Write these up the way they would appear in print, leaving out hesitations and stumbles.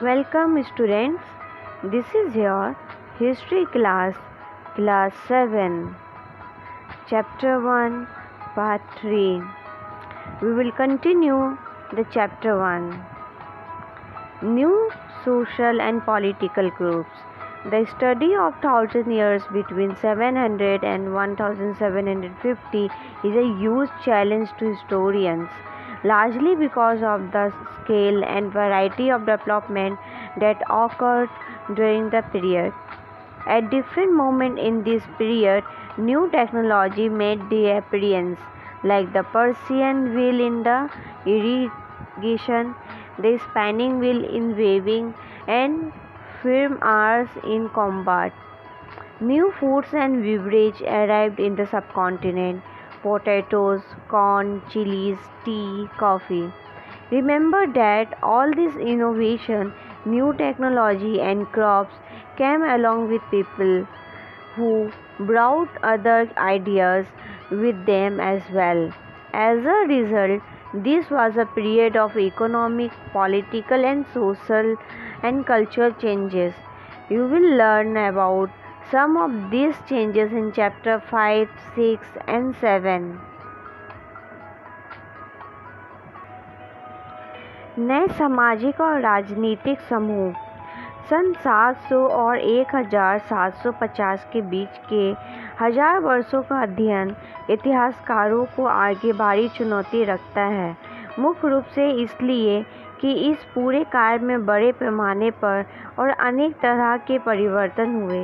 Welcome students. This is your history class, class 7, chapter 1, part 3. We will continue the chapter 1. New social and political groups. The study of 1000 years between 700 and 1750 is a huge challenge to historians, largely because of the scale and variety of development that occurred during the period. At different moments in this period, new technology made their appearance, like the Persian wheel in the irrigation, the spinning wheel in weaving, and firearms in combat. New foods and beverages arrived in the subcontinent: potatoes, corn, chilies, tea, coffee. Remember that all this innovation, new technology, and crops came along with people who brought other ideas with them as well. As a result, this was a period of economic, political, and social and cultural changes. You will learn about some of these changes in chapter 5, 6, and 7. नए सामाजिक और राजनीतिक समूह सन 700 और 1750 के बीच के 1000 वर्षों का अध्ययन इतिहासकारों को आगे भारी चुनौती रखता है, मुख्य रूप से इसलिए कि इस पूरे काल में बड़े पैमाने पर और अनेक तरह के परिवर्तन हुए।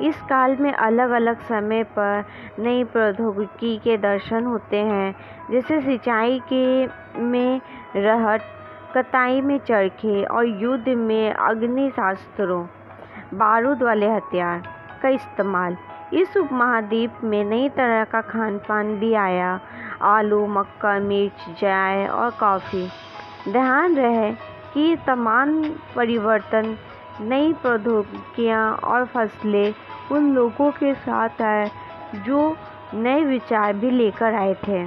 इस काल में अलग अलग समय पर नई प्रौद्योगिकी के दर्शन होते हैं, जैसे सिंचाई में रहट, कताई में चरखे और युद्ध में अग्निशास्त्रों, बारूद वाले हथियार का इस्तेमाल। इस उपमहाद्वीप में नई तरह का खान पान भी आया: आलू, मक्का, मिर्च, चाय और कॉफ़ी। ध्यान रहे कि ये तमाम परिवर्तन, नई प्रौद्योगिकियाँ और फसलें उन लोगों के साथ आए जो नए विचार भी लेकर आए थे।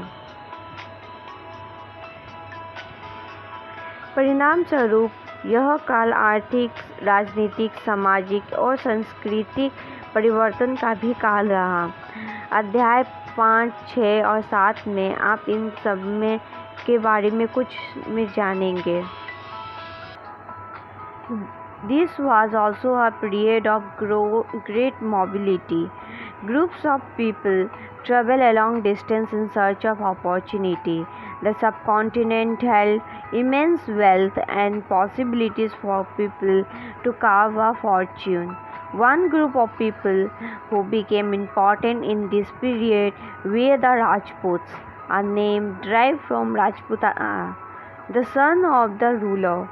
परिणाम स्वरूप यह काल आर्थिक, राजनीतिक, सामाजिक और सांस्कृतिक परिवर्तन का भी काल रहा। अध्याय 5, 6 और 7 में आप इन सब में के बारे में कुछ में जानेंगे। This was also a period of great mobility. Groups of people travel a long distance in search of opportunity. The subcontinent held immense wealth and possibilities for people to carve a fortune. One group of people who became important in this period were the Rajputs, a name derived from Rajputana, the son of the ruler.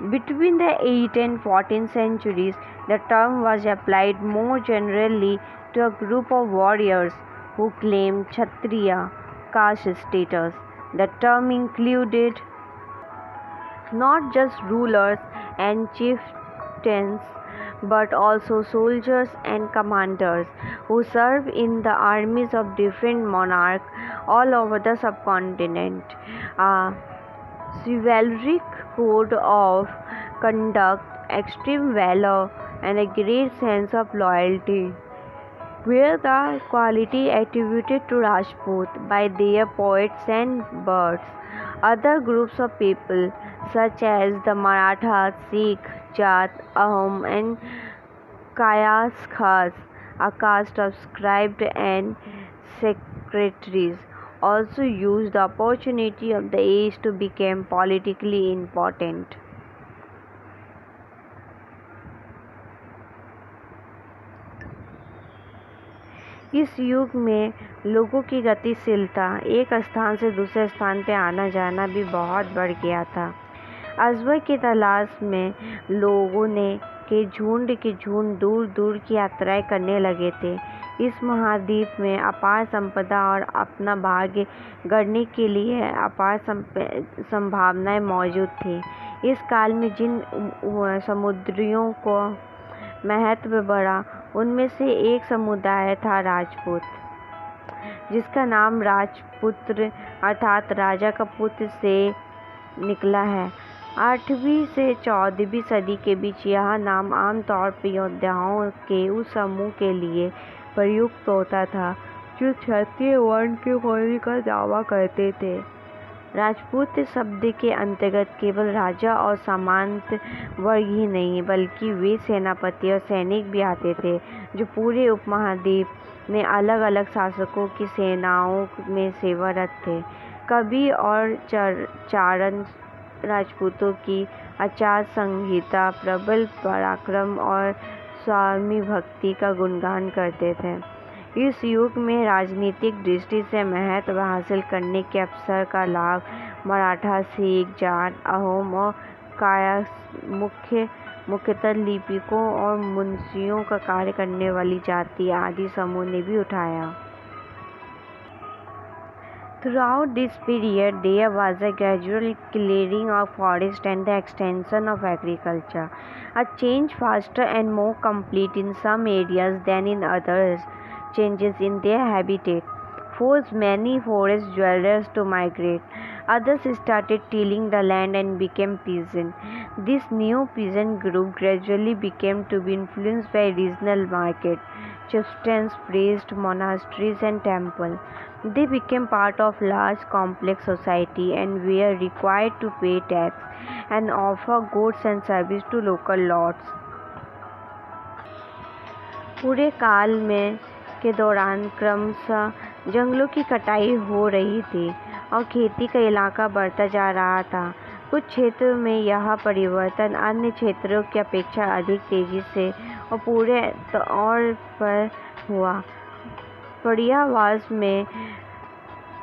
Between the 8th and 14th centuries, the term was applied more generally to a group of warriors who claimed Kshatriya caste status. The term included not just rulers and chieftains, but also soldiers and commanders who served in the armies of different monarchs all over the subcontinent. A chivalric code of conduct, extreme valor, and a great sense of loyalty were the quality attributed to Rajput by their poets and bards. Other groups of people, such as the Marathas, Sikh, Jat, Ahom, and Kayas Khas, a caste of scribes and secretaries, also used the opportunity of the age to become politically important. इस युग में लोगों की गतिशीलता, एक स्थान से दूसरे स्थान पर आना जाना भी बहुत बढ़ गया था। अजगर की तलाश में लोगों के झुंड दूर दूर की यात्राएं करने लगे थे। इस महाद्वीप में अपार संपदा और अपना भाग्य गढ़ने के लिए अपार संभावनाएं मौजूद थी। इस काल में जिन समुदायों को महत्व बढ़ा, उनमें से एक समुदाय था राजपूत, जिसका नाम राजपुत्र अर्थात राजा का पुत्र से निकला है। 8वीं से 14वीं सदी के बीच यह नाम आमतौर पर योद्धाओं के उस समूह के लिए प्रयुक्त होता था जो क्षत्रिय वर्ण के होने का दावा करते थे। राजपूत शब्द के अंतर्गत केवल राजा और सामंत वर्ग ही नहीं बल्कि वे सेनापति और सैनिक भी आते थे जो पूरे उपमहाद्वीप में अलग अलग शासकों की सेनाओं में सेवारत थे। कवि और चारण राजपूतों की आचार संहिता प्रबल पराक्रम और स्वामी भक्ति का गुणगान करते थे। इस युग में राजनीतिक दृष्टि से महत्व हासिल करने के अवसर का लाभ मराठा, सिख, जाट, अहोम और मुख्यतः लिपिकों और मुंशियों का कार्य करने वाली जाति आदि समूह ने भी उठाया। Throughout this period, there was a gradual clearing of forest and the extension of agriculture, a change faster and more complete in some areas than in others. Changes in their habitat forced many forest dwellers to migrate. Others started tilling the land and became peasant. This new peasant group gradually became to be influenced by regional market, chieftains, priests, monasteries and temples. They became part of large complex society and were required to pay tax and offer goods and service to local lords. पूरे काल में के दौरान क्रमशः जंगलों की कटाई हो रही थी और खेती का इलाका बढ़ता जा रहा था। कुछ क्षेत्रों में यह परिवर्तन अन्य क्षेत्रों की अपेक्षा अधिक तेजी से और पूरे तौर पर हुआ। पर्यावरण में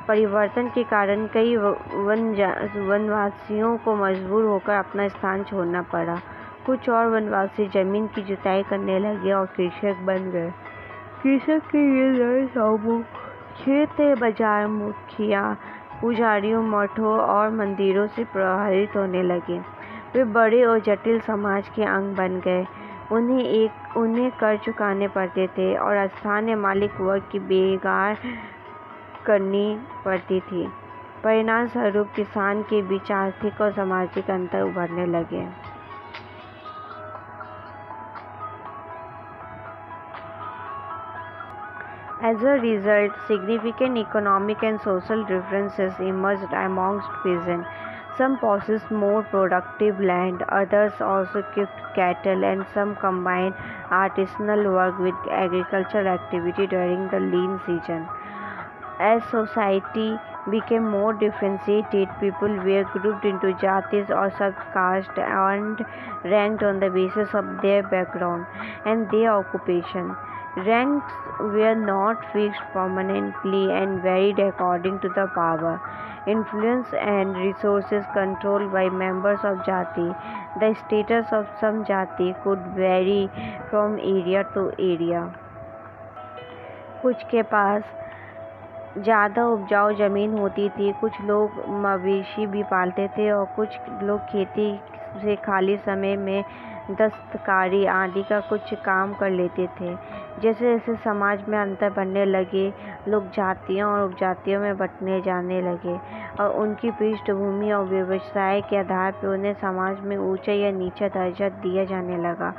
परिवर्तन के कारण कई वनवासियों को मजबूर होकर अपना स्थान छोड़ना पड़ा। कुछ और वनवासी जमीन की जुताई करने लगे और कृषक बन गए। कृषक के ये नए समूह क्षेत्र बाजार, मुखिया, पुजारियों, मठों और मंदिरों से प्रभावित होने लगे। वे बड़े और जटिल समाज के अंग बन गए। उन्हें कर चुकाने पड़ते थे और स्थानीय मालिक वर्ग की बेगार करनी पड़ती थी। परिणाम स्वरूप किसान के बीच आर्थिक और सामाजिक अंतर उभरने लगे। As a result, significant economic and social differences emerged amongst peasants. Some possessed more productive land, others also kept cattle, and some combined artisanal work with agricultural activity during the lean season. As society became more differentiated, people were grouped into jatis or subcastes and ranked on the basis of their background and their occupation. Ranks were not fixed permanently and varied according to the power, influence and resources controlled by members of jati. The status of some jati could vary from area to area. कुछ के पास ज़्यादा उपजाऊ ज़मीन होती थी, कुछ लोग मवेशी भी पालते थे और कुछ लोग खेती से खाली समय में दस्तकारी आदि का कुछ काम कर लेते थे। जैसे जैसे समाज में अंतर बढ़ने लगे, लोग जातियों और उपजातियों में बंटने जाने लगे और उनकी पृष्ठभूमि और व्यवसाय के आधार पर उन्हें समाज में ऊंचा या नीचा दर्जा दिया जाने लगा।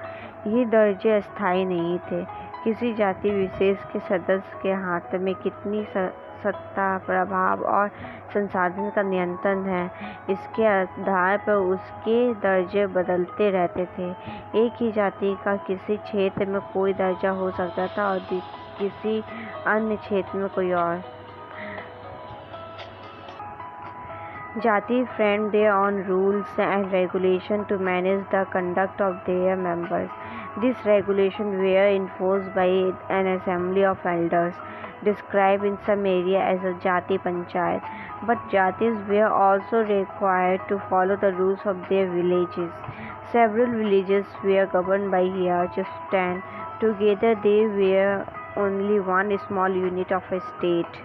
ये दर्जे अस्थायी नहीं थे। किसी जाति विशेष के सदस्य के हाथ में कितनी सत्ता, प्रभाव और संसाधन का नियंत्रण है, इसके आधार पर उसके दर्जे बदलते रहते थे। एक ही जाति का किसी क्षेत्र में कोई दर्जा हो सकता था और किसी अन्य क्षेत्र में कोई और। Jati framed their own rules and regulations to manage the conduct of their members. These regulations were enforced by an assembly of elders, described in some area as a Jati Panchayat. But Jatis were also required to follow the rules of their villages. Several villages were governed by a chieftain. Together they were only one small unit of a state.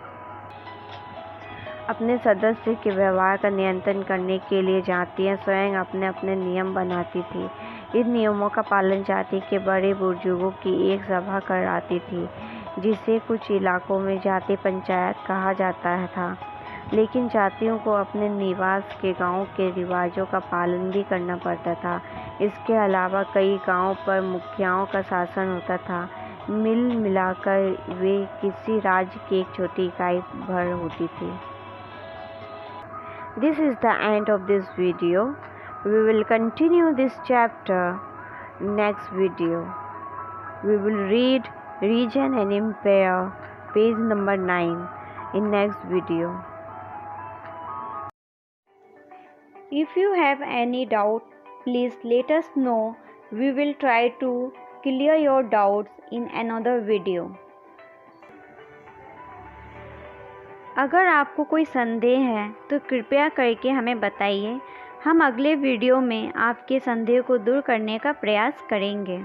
अपने सदस्य के व्यवहार का नियंत्रण करने के लिए जातियाँ स्वयं अपने अपने नियम बनाती थी। इन नियमों का पालन जाति के बड़े बुजुर्गों की एक सभा कराती थी, जिसे कुछ इलाकों में जाति पंचायत कहा जाता था। लेकिन जातियों को अपने निवास के गांव के रिवाजों का पालन भी करना पड़ता था। इसके अलावा कई गांवों पर मुखियाओं का शासन होता था। मिल मिलाकर वे किसी राज्य की एक छोटी इकाई भर होती थी। This is the end of this video. We will continue this chapter next video. We will read Region and Empire, page number 9 in next video. If you have any doubt, please let us know. We will try to clear your doubts in another video. अगर आपको कोई संदेह है तो कृपया करके हमें बताइए। हम अगले वीडियो में आपके संदेह को दूर करने का प्रयास करेंगे।